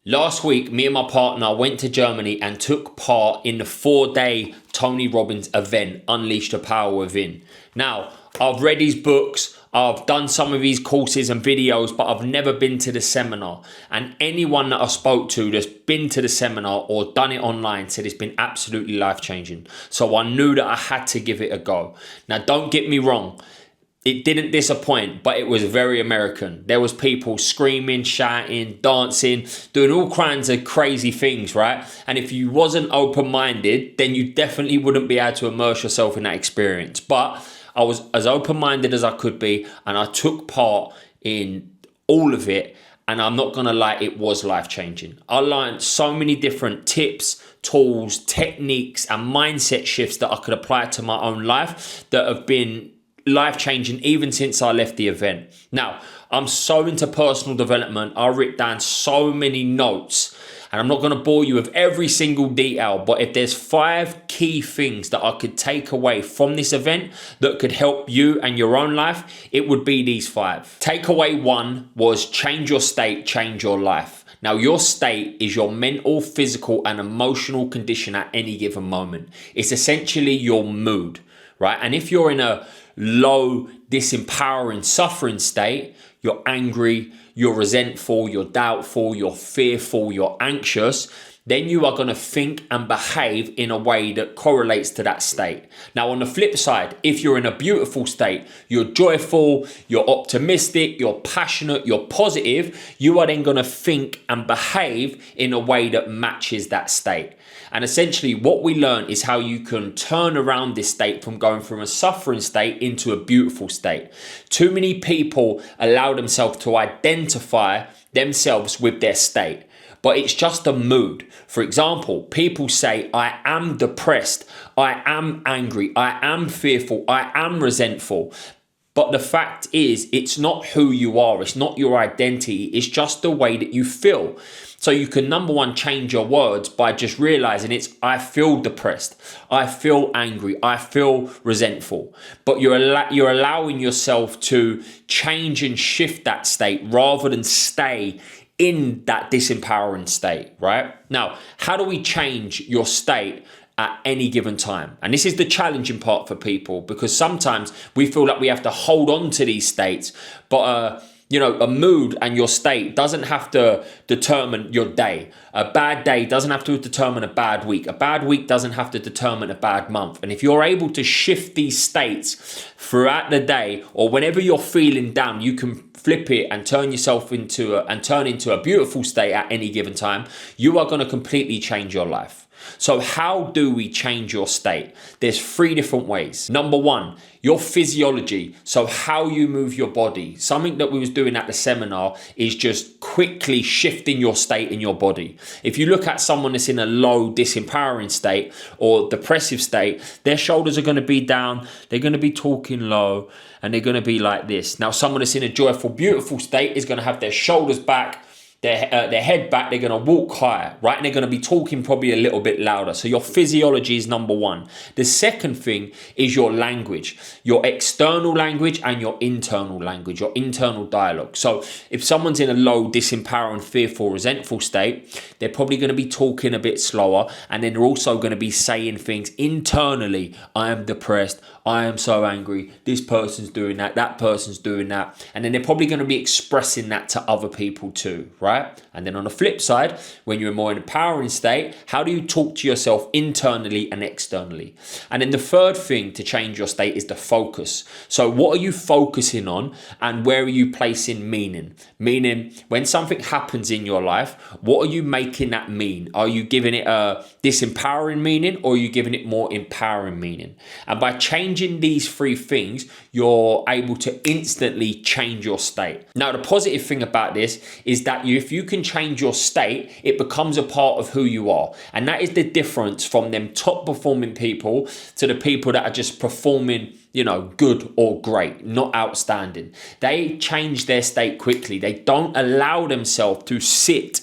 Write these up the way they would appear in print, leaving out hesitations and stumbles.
Last week, me and my partner went to Germany and took part in the 4-day Tony Robbins event, Unleash the Power Within. Now, I've read his books, I've done some of his courses and videos, but I've never been to the seminar. And anyone that I spoke to that's been to the seminar or done it online said it's been absolutely life-changing. So I knew that I had to give it a go. Now, don't get me wrong. It didn't disappoint, but it was very American. There was people screaming, shouting, dancing, doing all kinds of crazy things, right? And if you wasn't open-minded, then you definitely wouldn't be able to immerse yourself in that experience. But I was as open-minded as I could be, and I took part in all of it. And I'm not gonna lie, it was life-changing. I learned so many different tips, tools, techniques, and mindset shifts that I could apply to my own life that have been life-changing even since I left the event. Now, I'm so into personal development. I wrote down so many notes, and I'm not going to bore you with every single detail, but if there's 5 key things that I could take away from this event that could help you and your own life, it would be these 5. Takeaway 1 was change your state, change your life. Now, your state is your mental, physical, and emotional condition at any given moment. It's essentially your mood, right? And if you're in a low, disempowering, suffering state, you're angry, you're resentful, you're doubtful, you're fearful, you're anxious, then you are going to think and behave in a way that correlates to that state. Now, on the flip side, if you're in a beautiful state, you're joyful, you're optimistic, you're passionate, you're positive, you are then going to think and behave in a way that matches that state. And essentially what we learn is how you can turn around this state from going from a suffering state into a beautiful state. Too many people allow themselves to identify themselves with their state, but it's just a mood. For example, people say, I am depressed, I am angry, I am fearful, I am resentful. But the fact is, it's not who you are. It's not your identity. It's just the way that you feel. So you can, number one, change your words by just realizing I feel depressed. I feel angry. I feel resentful. But you're allowing yourself to change and shift that state rather than stay in that disempowering state, right? Now, how do we change your state at any given time? And this is the challenging part for people, because sometimes we feel like we have to hold on to these states, but a mood and your state doesn't have to determine your day. A bad day doesn't have to determine a bad week. A bad week doesn't have to determine a bad month. And if you're able to shift these states throughout the day, or whenever you're feeling down, you can flip it and turn yourself into a beautiful state at any given time, you are going to completely change your life. So how do we change your state? There's 3 different ways. Number 1, your physiology. So how you move your body. Something that we was doing at the seminar is just quickly shifting your state in your body. If you look at someone that's in a low, disempowering state or depressive state, their shoulders are going to be down. They're going to be talking low, and they're going to be like this. Now, someone that's in a joyful, beautiful state is going to have their shoulders back, their head back, they're going to walk higher, right? And they're going to be talking probably a little bit louder. So your physiology is number 1. The second thing is your language, your external language and your internal language, your internal dialogue. So if someone's in a low, disempowering, fearful, resentful state, they're probably going to be talking a bit slower. And then they're also going to be saying things internally. I am depressed. I am so angry. This person's doing that. That person's doing that. And then they're probably going to be expressing that to other people too, right? And then on the flip side, when you're more in an empowering state, how do you talk to yourself internally and externally? And then the third thing to change your state is the focus. So what are you focusing on, and where are you placing meaning? Meaning, when something happens in your life, what are you making that mean? Are you giving it a disempowering meaning, or are you giving it more empowering meaning? And by changing these 3 things, you're able to instantly change your state. Now, the positive thing about this is that if you can change your state, it becomes a part of who you are. And that is the difference from them top performing people to the people that are just performing, good or great, not outstanding. They change their state quickly. They don't allow themselves to sit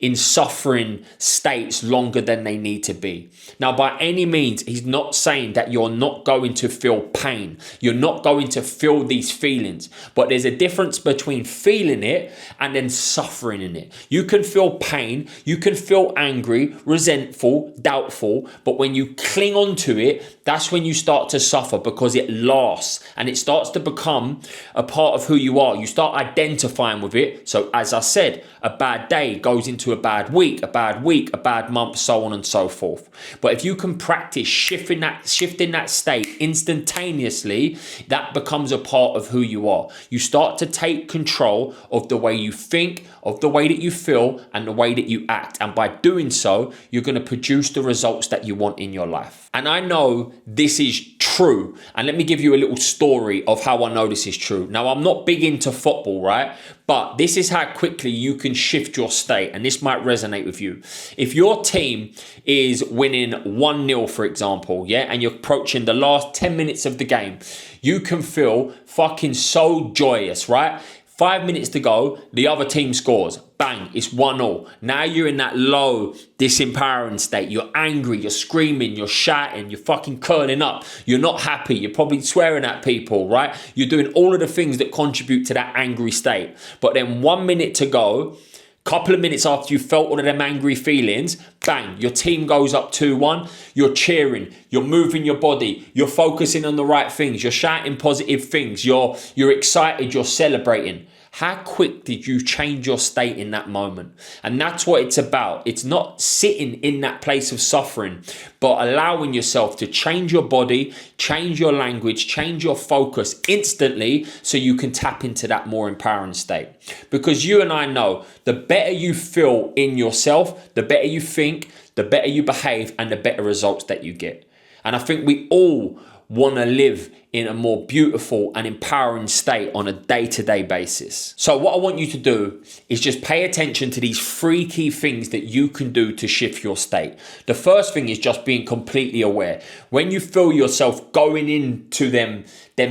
in suffering states longer than they need to be. Now, by any means, he's not saying that you're not going to feel pain. You're not going to feel these feelings. But there's a difference between feeling it and then suffering in it. You can feel pain. You can feel angry, resentful, doubtful. But when you cling on to it, that's when you start to suffer, because it lasts and it starts to become a part of who you are. You start identifying with it. So as I said, a bad day goes into a bad week, a bad month, so on and so forth. But if you can practice shifting that state instantaneously, that becomes a part of who you are. You start to take control of the way you think, of the way that you feel, and the way that you act. And by doing so, you're going to produce the results that you want in your life. And I know this is true. And let me give you a little story of how I know this is true. Now, I'm not big into football, right? But this is how quickly you can shift your state. And this might resonate with you. If your team is winning 1-0, for example, yeah, and you're approaching the last 10 minutes of the game, you can feel fucking so joyous, right? 5 minutes to go, the other team scores. Bang, it's 1-0. Now you're in that low, disempowering state. You're angry, you're screaming, you're shouting, you're fucking curling up. You're not happy. You're probably swearing at people, right? You're doing all of the things that contribute to that angry state. But then 1 minute to go, couple of minutes after you felt all of them angry feelings, bang, your team goes up 2-1. You're cheering, you're moving your body, you're focusing on the right things, you're shouting positive things, you're excited, you're celebrating. How quick did you change your state in that moment? And that's what it's about. It's not sitting in that place of suffering, but allowing yourself to change your body, change your language, change your focus instantly so you can tap into that more empowering state. Because you and I know the better you feel in yourself, the better you think, the better you behave, and the better results that you get. And I think we all want to live in a more beautiful and empowering state on a day-to-day basis. So what I want you to do is just pay attention to these 3 key things that you can do to shift your state. The first thing is just being completely aware. When you feel yourself going into them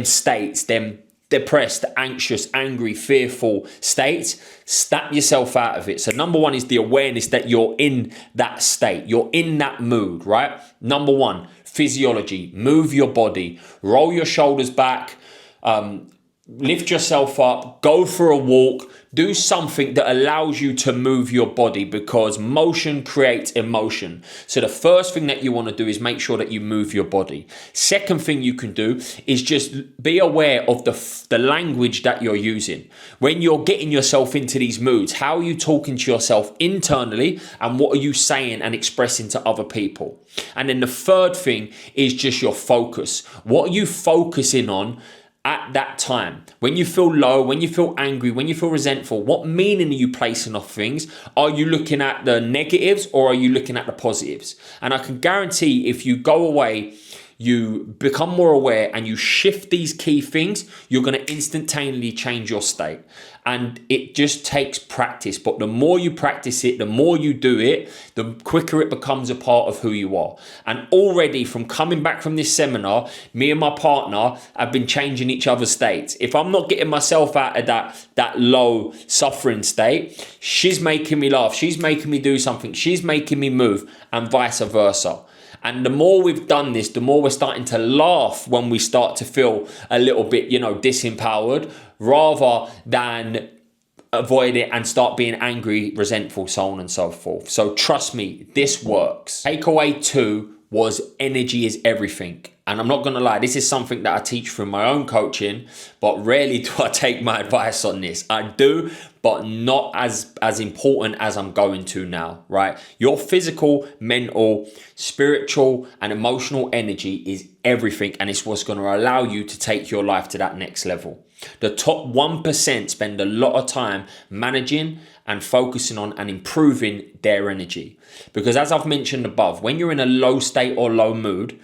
states, them depressed, anxious, angry, fearful states, snap yourself out of it. So number 1 is the awareness that you're in that state. You're in that mood, right? Number 1, physiology. Move your body. Roll your shoulders back. Lift yourself up. Go for a walk. Do something that allows you to move your body, because motion creates emotion. So the first thing that you want to do is make sure that you move your body. Second thing you can do is just be aware of the language that you're using. When you're getting yourself into these moods, how are you talking to yourself internally, and what are you saying and expressing to other people? And then the third thing is just your focus. What are you focusing on at that time? When you feel low, when you feel angry, when you feel resentful, what meaning are you placing off things? Are you looking at the negatives, or are you looking at the positives? And I can guarantee if you go away, you become more aware and you shift these key things, you're going to instantaneously change your state. And it just takes practice. But the more you practice it, the more you do it, the quicker it becomes a part of who you are. And already from coming back from this seminar, me and my partner have been changing each other's states. If I'm not getting myself out of that low suffering state, she's making me laugh. She's making me do something. She's making me move, and vice versa. And the more we've done this, the more we're starting to laugh when we start to feel a little bit, disempowered, rather than avoid it and start being angry, resentful, so on and so forth. So trust me, this works. Takeaway 2 was energy is everything. And I'm not going to lie, this is something that I teach from my own coaching, but rarely do I take my advice on this. I do, but not as important as I'm going to now, right? Your physical, mental, spiritual, and emotional energy is everything, and it's what's going to allow you to take your life to that next level. The top 1% spend a lot of time managing and focusing on and improving their energy. Because as I've mentioned above, when you're in a low state or low mood,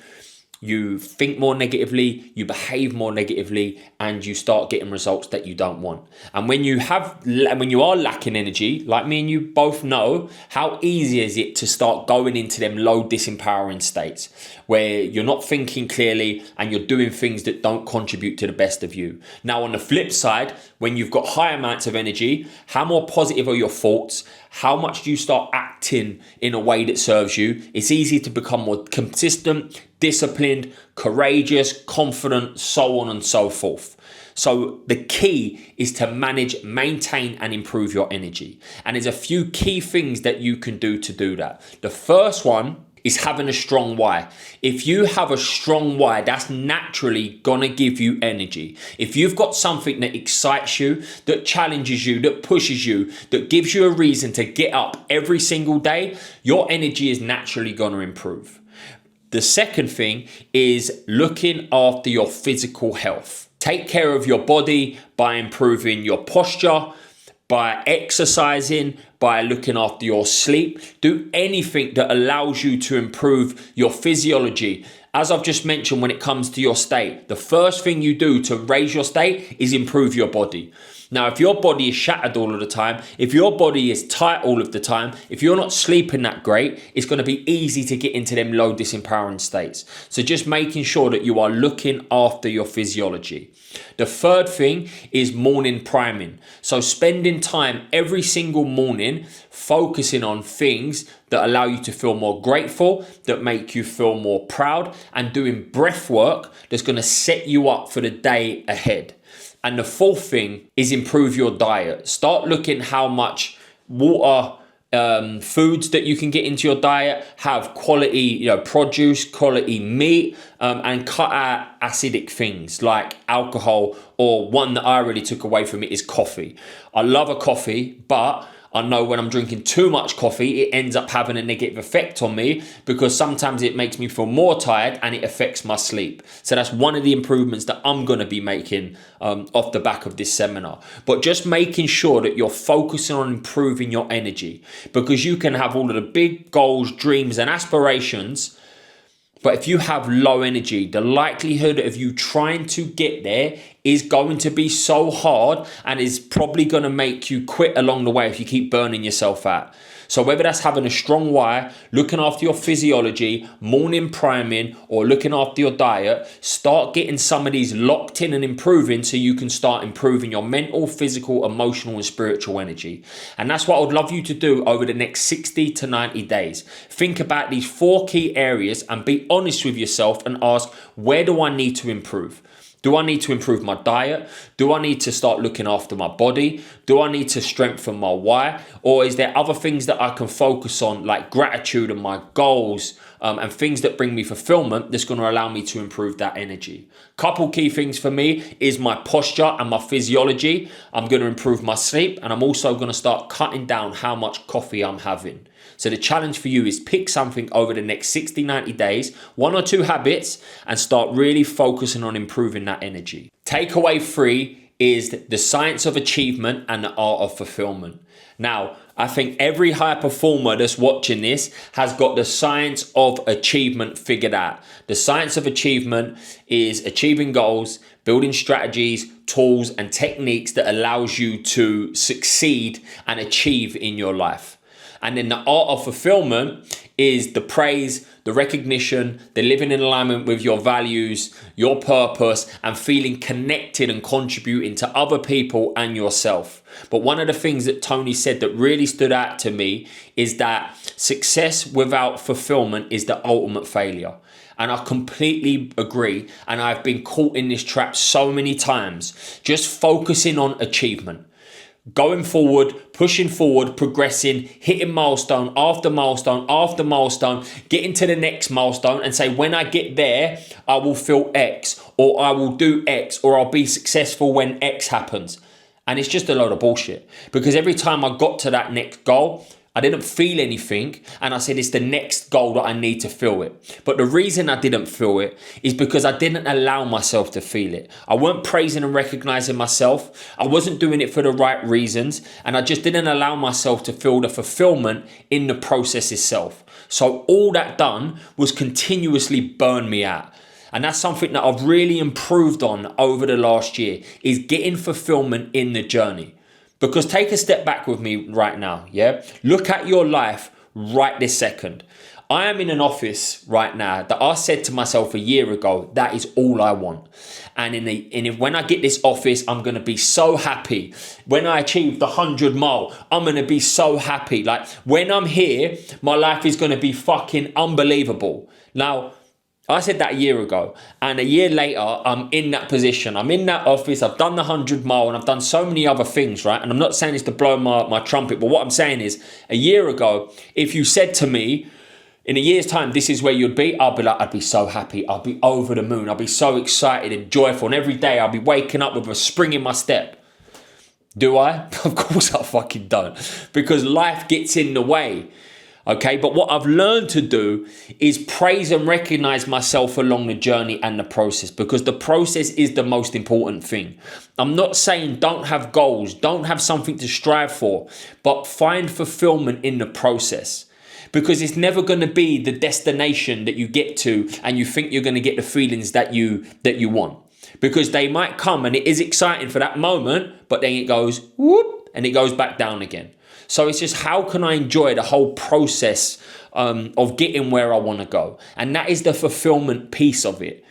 you think more negatively, you behave more negatively, and you start getting results that you don't want. And when you are lacking energy, like me and you both know, how easy is it to start going into them low disempowering states where you're not thinking clearly and you're doing things that don't contribute to the best of you. Now, on the flip side, when you've got high amounts of energy, how more positive are your thoughts? how much do you start acting in a way that serves you? It's easy to become more consistent, disciplined, courageous, confident, so on and so forth. So the key is to manage, maintain, and improve your energy. And there's a few key things that you can do to do that. The first one is having a strong why. If you have a strong why, that's naturally gonna give you energy. If you've got something that excites you, that challenges you, that pushes you, that gives you a reason to get up every single day, your energy is naturally gonna improve. The second thing is looking after your physical health. Take care of your body by improving your posture, by exercising, by looking after your sleep. Do anything that allows you to improve your physiology. As I've just mentioned, when it comes to your state, the first thing you do to raise your state is improve your body. Now, if your body is shattered all of the time, if your body is tight all of the time, if you're not sleeping that great, it's going to be easy to get into them low disempowering states. So just making sure that you are looking after your physiology. The third thing is morning priming. So spending time every single morning focusing on things that allow you to feel more grateful, that make you feel more proud, and doing breath work that's going to set you up for the day ahead. And the fourth thing is improve your diet. Start looking how much water, foods that you can get into your diet, have quality, produce, quality meat, and cut out acidic things like alcohol, or one that I really took away from it is coffee. I love a coffee, but I know when I'm drinking too much coffee, it ends up having a negative effect on me because sometimes it makes me feel more tired and it affects my sleep. So that's one of the improvements that I'm going to be making off the back of this seminar. But just making sure that you're focusing on improving your energy, because you can have all of the big goals, dreams, and aspirations, but if you have low energy, the likelihood of you trying to get there is going to be so hard and is probably going to make you quit along the way if you keep burning yourself out. So whether that's having a strong why, looking after your physiology, morning priming, or looking after your diet, start getting some of these locked in and improving so you can start improving your mental, physical, emotional, and spiritual energy. And that's what I would love you to do over the next 60 to 90 days. Think about these 4 key areas and be honest with yourself and ask, where do I need to improve? Do I need to improve my diet? Do I need to start looking after my body? Do I need to strengthen my why? Or is there other things that I can focus on, like gratitude and my goals, and things that bring me fulfillment that's going to allow me to improve that energy? Couple key things for me is my posture and my physiology. I'm going to improve my sleep, and I'm also going to start cutting down how much coffee I'm having. So the challenge for you is pick something over the next 60, 90 days, 1 or 2 habits, and start really focusing on improving that energy. Takeaway 3 is the science of achievement and the art of fulfillment. Now, I think every high performer that's watching this has got the science of achievement figured out. The science of achievement is achieving goals, building strategies, tools, and techniques that allows you to succeed and achieve in your life. And then the art of fulfillment is the praise, the recognition, the living in alignment with your values, your purpose, and feeling connected and contributing to other people and yourself. But one of the things that Tony said that really stood out to me is that success without fulfillment is the ultimate failure. And I completely agree. And I've been caught in this trap so many times, just focusing on achievement. Going forward, pushing forward, progressing, hitting milestone after milestone after milestone, getting to the next milestone and say, when I get there, I will feel X, or I will do X, or I'll be successful when X happens. And it's just a load of bullshit, because every time I got to that next goal, I didn't feel anything, and I said it's the next goal that I need to feel it. But the reason I didn't feel it is because I didn't allow myself to feel it. I weren't praising and recognizing myself. I wasn't doing it for the right reasons, and I just didn't allow myself to feel the fulfillment in the process itself. So all that done was continuously burn me out. And that's something that I've really improved on over the last year, is getting fulfillment in the journey. Because take a step back with me right now, yeah? Look at your life right this second. I am in an office right now that I said to myself a year ago, that is all I want. And when I get this office, I'm going to be so happy. When I achieve the 100 mile, I'm going to be so happy. Like when I'm here, my life is going to be fucking unbelievable. Now, I said that a year ago, and a year later, I'm in that position. I'm in that office. I've done the 100 mile and I've done so many other things, right? And I'm not saying this to blow my trumpet, but what I'm saying is a year ago, if you said to me, in a year's time, this is where you'd be, I'd be like, I'd be so happy. I'd be over the moon. I'd be so excited and joyful. And every day I'd be waking up with a spring in my step. Do I? Of course I fucking don't. Because life gets in the way. Okay, but what I've learned to do is praise and recognize myself along the journey and the process, because the process is the most important thing. I'm not saying don't have goals, don't have something to strive for, but find fulfillment in the process. Because it's never going to be the destination that you get to and you think you're going to get the feelings that you want. Because they might come and it is exciting for that moment, but then it goes whoop and it goes back down again. So it's just, how can I enjoy the whole process of getting where I want to go? And that is the fulfillment piece of it.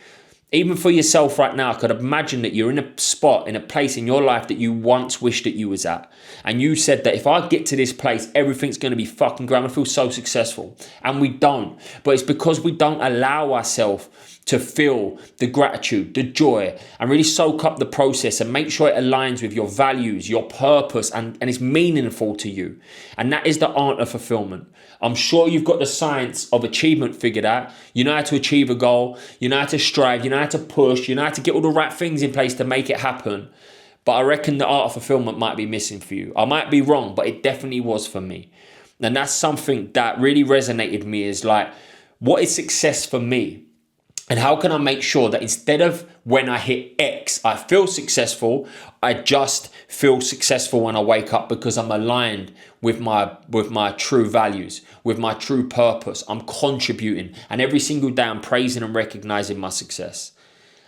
Even for yourself right now, I could imagine that you're in a spot, in a place in your life that you once wished that you was at. And you said that if I get to this place, everything's going to be fucking great. I feel so successful. And we don't. But it's because we don't allow ourselves to feel the gratitude, the joy, and really soak up the process and make sure it aligns with your values, your purpose, and it's meaningful to you. And that is the art of fulfillment. I'm sure you've got the science of achievement figured out. You know how to achieve a goal. You know how to strive. You know how to push. You know how to get all the right things in place to make it happen. But I reckon the art of fulfillment might be missing for you. I might be wrong, but it definitely was for me. And that's something that really resonated with me, is like, what is success for me? And how can I make sure that instead of when I hit X, I feel successful, I just feel successful when I wake up because I'm aligned with my true values, with my true purpose. I'm contributing, and every single day I'm praising and recognizing my success.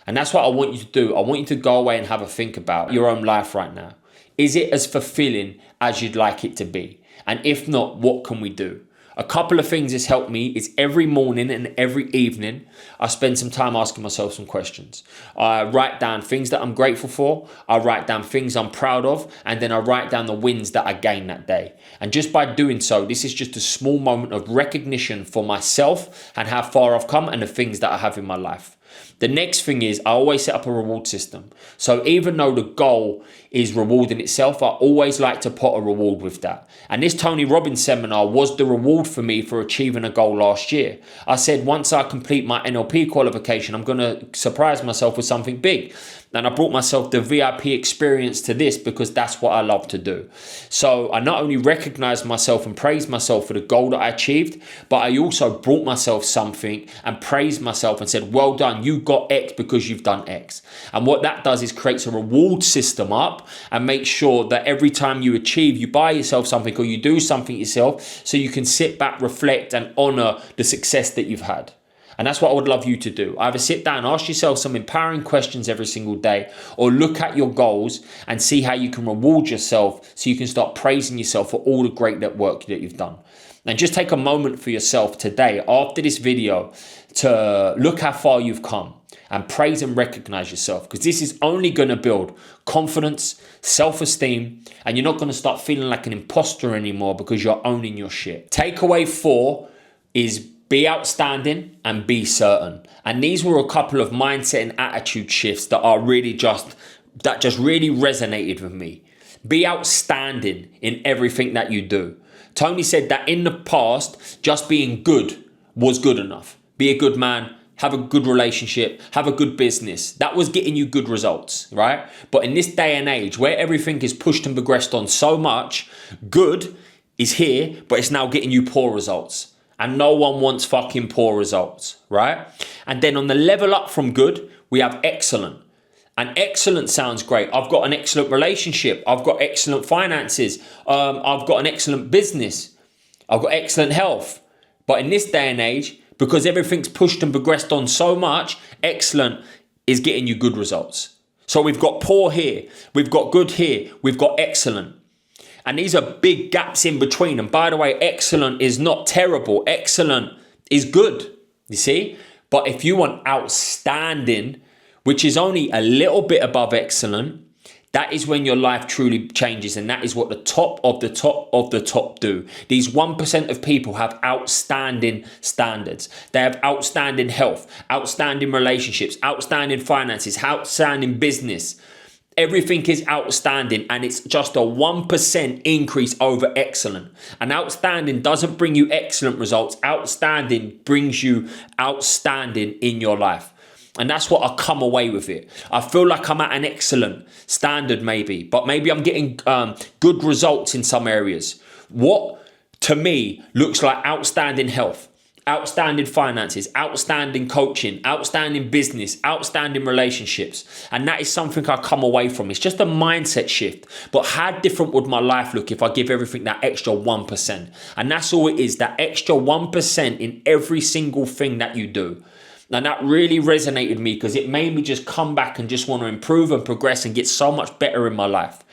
And that's what I want you to do. I want you to go away and have a think about your own life right now. Is it as fulfilling as you'd like it to be? And if not, what can we do? A couple of things that's helped me is every morning and every evening, I spend some time asking myself some questions. I write down things that I'm grateful for. I write down things I'm proud of. And then I write down the wins that I gained that day. And just by doing so, this is just a small moment of recognition for myself and how far I've come and the things that I have in my life. The next thing is I always set up a reward system. So even though the goal is rewarding itself, I always like to put a reward with that. And this Tony Robbins seminar was the reward for me for achieving a goal last year. I said, once I complete my NLP qualification, I'm going to surprise myself with something big. And I brought myself the VIP experience to this because that's what I love to do. So I not only recognized myself and praised myself for the goal that I achieved, but I also brought myself something and praised myself and said, well done, you got X because you've done X. And what that does is creates a reward system up and make sure that every time you achieve, you buy yourself something or you do something yourself so you can sit back, reflect and honor the success that you've had. And that's what I would love you to do. Either sit down, ask yourself some empowering questions every single day, or look at your goals and see how you can reward yourself so you can start praising yourself for all the great work that you've done. And just take a moment for yourself today after this video to look how far you've come and praise and recognize yourself, because this is only going to build confidence, self-esteem, and you're not going to start feeling like an imposter anymore because you're owning your shit. Takeaway 4 is be outstanding and be certain. And these were a couple of mindset and attitude shifts that just really resonated with me. Be outstanding in everything that you do. Tony said that in the past, just being good was good enough. Be a good man, have a good relationship, have a good business. That was getting you good results, right? But in this day and age where everything is pushed and progressed on so much, good is here, but it's now getting you poor results. And no one wants fucking poor results, right? And then on the level up from good, we have excellent. And excellent sounds great. I've got an excellent relationship. I've got excellent finances. I've got an excellent business. I've got excellent health. But in this day and age, because everything's pushed and progressed on so much, excellent is getting you good results. So we've got poor here. We've got good here. We've got excellent. And these are big gaps in between. And by the way, excellent is not terrible. Excellent is good, you see? But if you want outstanding, which is only a little bit above excellent, that is when your life truly changes. And that is what the top of the top of the top do. These 1% of people have outstanding standards. They have outstanding health, outstanding relationships, outstanding finances, outstanding business. Everything is outstanding, and it's just a 1% increase over excellent. And outstanding doesn't bring you excellent results. Outstanding brings you outstanding in your life. And that's what I come away with it. I feel like I'm at an excellent standard maybe, but maybe I'm getting good results in some areas. What to me looks like outstanding health, outstanding finances, outstanding coaching, outstanding business, outstanding relationships. And that is something I come away from. It's just a mindset shift. But how different would my life look if I give everything that extra 1%? And that's all it is, that extra 1% in every single thing that you do. And that really resonated with me because it made me just come back and just want to improve and progress and get so much better in my life.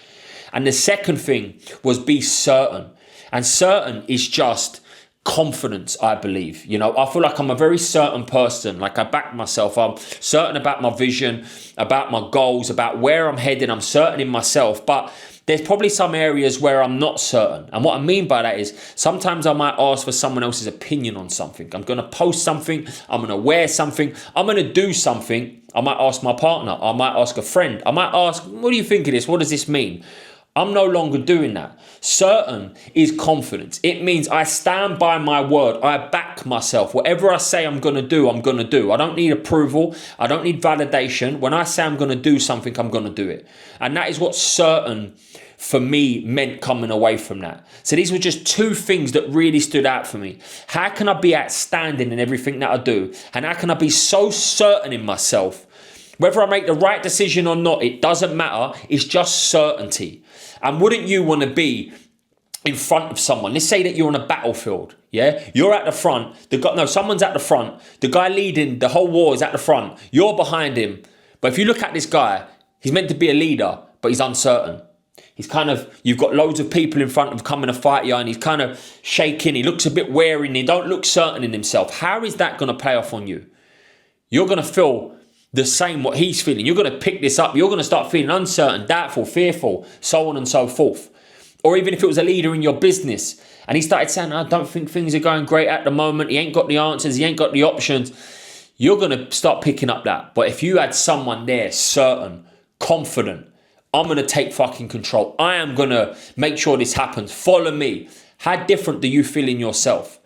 And the second thing was be certain. And certain is just confidence, I believe. You know, I feel like I'm a very certain person. Like I back myself. I'm certain about my vision, about my goals, about where I'm heading. I'm certain in myself. But there's probably some areas where I'm not certain. And what I mean by that is sometimes I might ask for someone else's opinion on something. I'm going to post something. I'm going to wear something. I'm going to do something. I might ask my partner. I might ask a friend. I might ask, what do you think of this? What does this mean? I'm no longer doing that. Certain is confidence. It means I stand by my word. I back myself. Whatever I say I'm going to do, I'm going to do. I don't need approval. I don't need validation. When I say I'm going to do something, I'm going to do it. And that is what certain for me meant coming away from that. So these were just two things that really stood out for me. How can I be outstanding in everything that I do? And how can I be so certain in myself? Whether I make the right decision or not, it doesn't matter. It's just certainty. And wouldn't you want to be in front of someone? Let's say that you're on a battlefield. Yeah, you're at the front. Someone's at the front. The guy leading the whole war is at the front. You're behind him. But if you look at this guy, he's meant to be a leader, but he's uncertain. You've got loads of people in front of him coming to fight you, and he's kind of shaking. He looks a bit wary, and he don't look certain in himself. How is that going to play off on you? You're going to feel the same what he's feeling. You're going to pick this up. You're going to start feeling uncertain, doubtful, fearful, so on and so forth. Or even if it was a leader in your business and he started saying, I don't think things are going great at the moment. He ain't got the answers. He ain't got the options. You're going to start picking up that. But if you had someone there, certain, confident, I'm going to take fucking control. I am going to make sure this happens. Follow me. How different do you feel in yourself?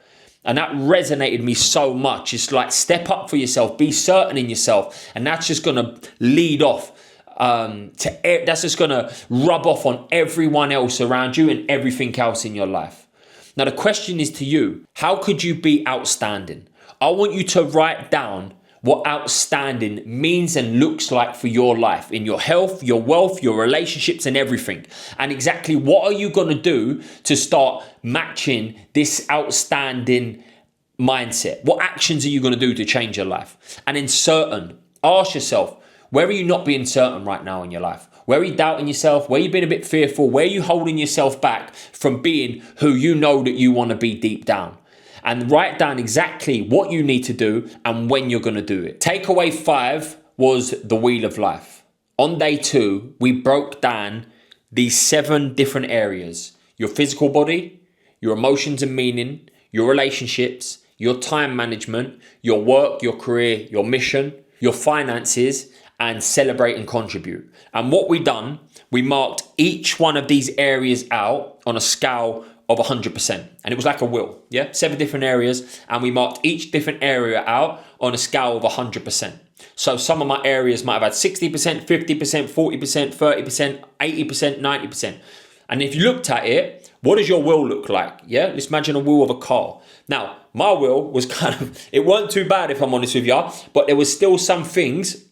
And that resonated me so much. It's like step up for yourself, be certain in yourself. And that's just going to lead off that's just going to rub off on everyone else around you and everything else in your life. Now, the question is to you, how could you be outstanding? I want you to write down what outstanding means and looks like for your life, in your health, your wealth, your relationships and everything. And exactly what are you going to do to start matching this outstanding mindset? What actions are you going to do to change your life? And in certain, ask yourself, where are you not being certain right now in your life? Where are you doubting yourself? Where are you being a bit fearful? Where are you holding yourself back from being who you know that you want to be deep down? And write down exactly what you need to do and when you're going to do it. Takeaway 5 was the wheel of life. On day 2, we broke down these 7 different areas: your physical body, your emotions and meaning, your relationships, your time management, your work, your career, your mission, your finances, and celebrate and contribute. And what we done, we marked each one of these areas out on a scale of 100%. And it was like a wheel, 7 different areas. And we marked each different area out on a scale of 100%. So some of my areas might have had 60%, 50%, 40%, 30%, 80%, 90%. And if you looked at it, what does your wheel look like? Let's imagine a wheel of a car. Now, my wheel was it weren't too bad if I'm honest with you, but there was still some things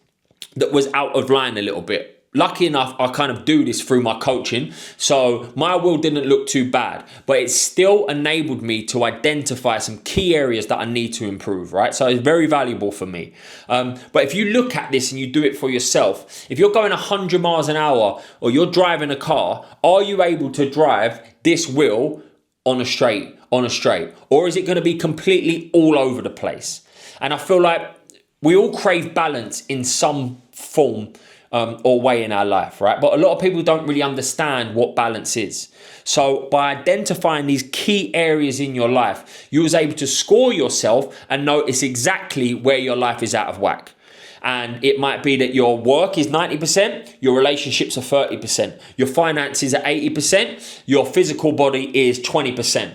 that was out of line a little bit. Lucky enough, I kind of do this through my coaching. So my wheel didn't look too bad, but it still enabled me to identify some key areas that I need to improve, right? So it's very valuable for me. But if you look at this and you do it for yourself, if you're going 100 miles an hour or you're driving a car, are you able to drive this wheel on a straight? on a straight? Or is it going to be completely all over the place? And I feel like we all crave balance in some form or way in our life, right? But a lot of people don't really understand what balance is. So by identifying these key areas in your life, you was able to score yourself and notice exactly where your life is out of whack. And it might be that your work is 90%, your relationships are 30%, your finances are 80%, your physical body is 20%.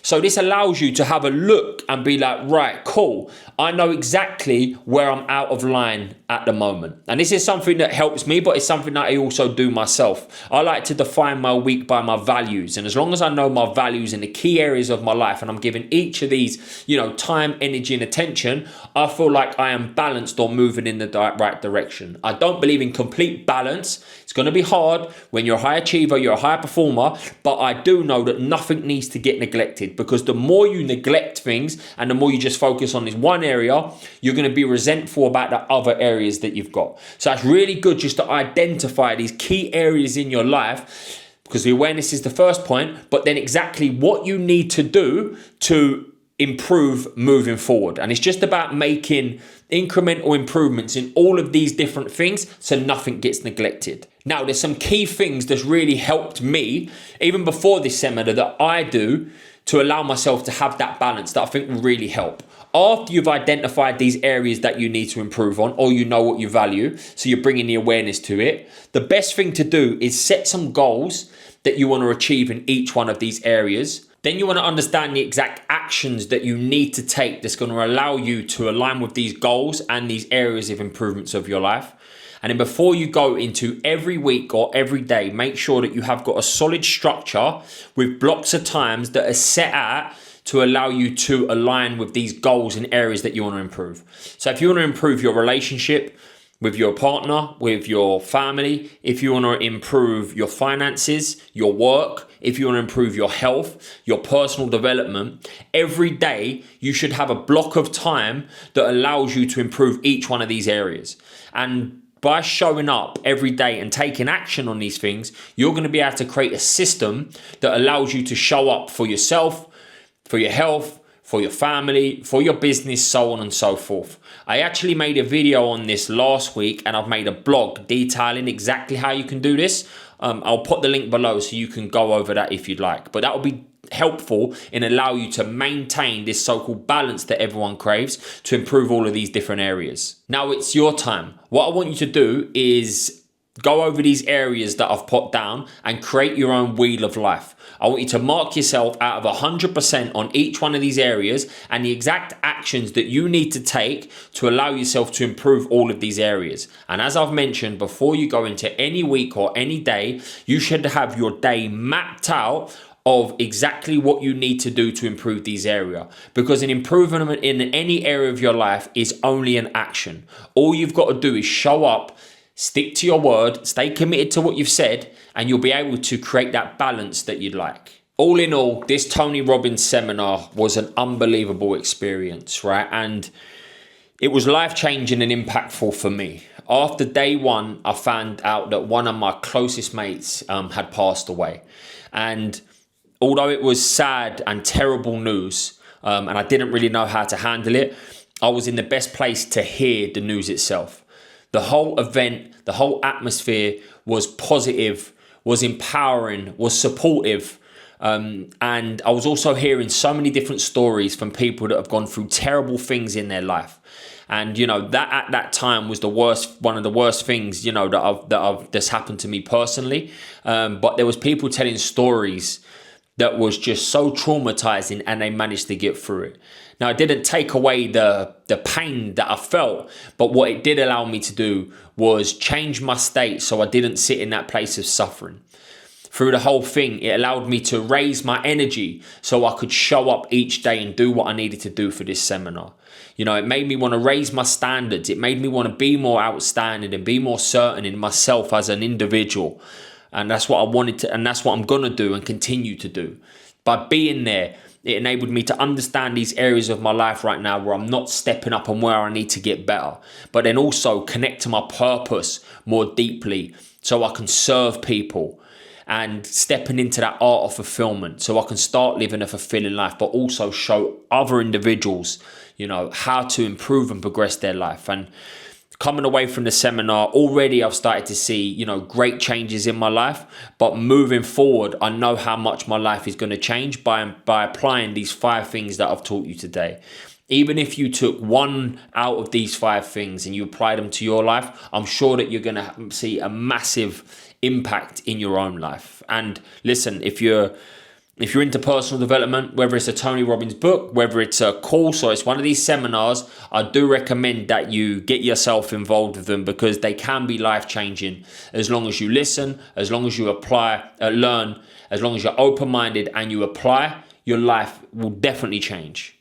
So this allows you to have a look and be like, right, cool. I know exactly where I'm out of line at the moment. And this is something that helps me, but it's something that I also do myself. I like to define my week by my values. And as long as I know my values in the key areas of my life and I'm giving each of these, time, energy and attention, I feel like I am balanced or moving in the right direction. I don't believe in complete balance. It's going to be hard when you're a high achiever, you're a high performer, but I do know that nothing needs to get neglected, because the more you neglect things and the more you just focus on this one area, you're going to be resentful about the other areas that you've got. So it's really good just to identify these key areas in your life, because the awareness is the first point, but then exactly what you need to do to improve moving forward. And it's just about making incremental improvements in all of these different things so nothing gets neglected. Now, there's some key things that's really helped me, even before this seminar, that I do to allow myself to have that balance that I think will really help. After you've identified these areas that you need to improve on, or you know what you value, so you're bringing the awareness to it, the best thing to do is set some goals that you want to achieve in each one of these areas. Then you want to understand the exact actions that you need to take that's going to allow you to align with these goals and these areas of improvements of your life. And then before you go into every week or every day, make sure that you have got a solid structure with blocks of times that are set out to allow you to align with these goals and areas that you want to improve. So if you want to improve your relationship with your partner, with your family, if you want to improve your finances, your work, if you want to improve your health, your personal development, every day you should have a block of time that allows you to improve each one of these areas. And by showing up every day and taking action on these things, you're going to be able to create a system that allows you to show up for yourself, for your health, for your family, for your business, so on and so forth. I actually made a video on this last week, and I've made a blog detailing exactly how you can do this. I'll put the link below so you can go over that if you'd like. But that will be helpful in allow you to maintain this so-called balance that everyone craves to improve all of these different areas. Now it's your time. What I want you to do is go over these areas that I've put down and create your own wheel of life. I want you to mark yourself out of 100% on each one of these areas and the exact actions that you need to take to allow yourself to improve all of these areas. And as I've mentioned, before you go into any week or any day, you should have your day mapped out of exactly what you need to do to improve these areas. Because an improvement in any area of your life is only an action. All you've got to do is show up, stick to your word, stay committed to what you've said, and you'll be able to create that balance that you'd like. All in all, this Tony Robbins seminar was an unbelievable experience, right? And it was life-changing and impactful for me. After day one, I found out that one of my closest mates had passed away. And although it was sad and terrible news, and I didn't really know how to handle it, I was in the best place to hear the news itself. The whole event, the whole atmosphere was positive, was empowering, was supportive. And I was also hearing so many different stories from people that have gone through terrible things in their life. And, that at that time was one of the worst things, that's happened to me personally. But there was people telling stories that was just so traumatizing, and they managed to get through it. Now, it didn't take away the pain that I felt, but what it did allow me to do was change my state so I didn't sit in that place of suffering. Through the whole thing, it allowed me to raise my energy so I could show up each day and do what I needed to do for this seminar. It made me want to raise my standards. It made me want to be more outstanding and be more certain in myself as an individual. And that's what I wanted to, and that's what I'm going to do and continue to do. By being there, it enabled me to understand these areas of my life right now where I'm not stepping up and where I need to get better. But then also connect to my purpose more deeply so I can serve people. and stepping into that art of fulfillment so I can start living a fulfilling life, but also show other individuals, how to improve and progress their life. And coming away from the seminar, already I've started to see, great changes in my life. But moving forward, I know how much my life is going to change by applying these 5 things that I've taught you today. Even if you took one out of these 5 things and you apply them to your life, I'm sure that you're going to see a massive impact in your own life. And listen, if you're into personal development, whether it's a Tony Robbins book, whether it's a course or it's one of these seminars, I do recommend that you get yourself involved with them, because they can be life-changing as long as you listen, as long as you learn, as long as you're open-minded and you apply, your life will definitely change.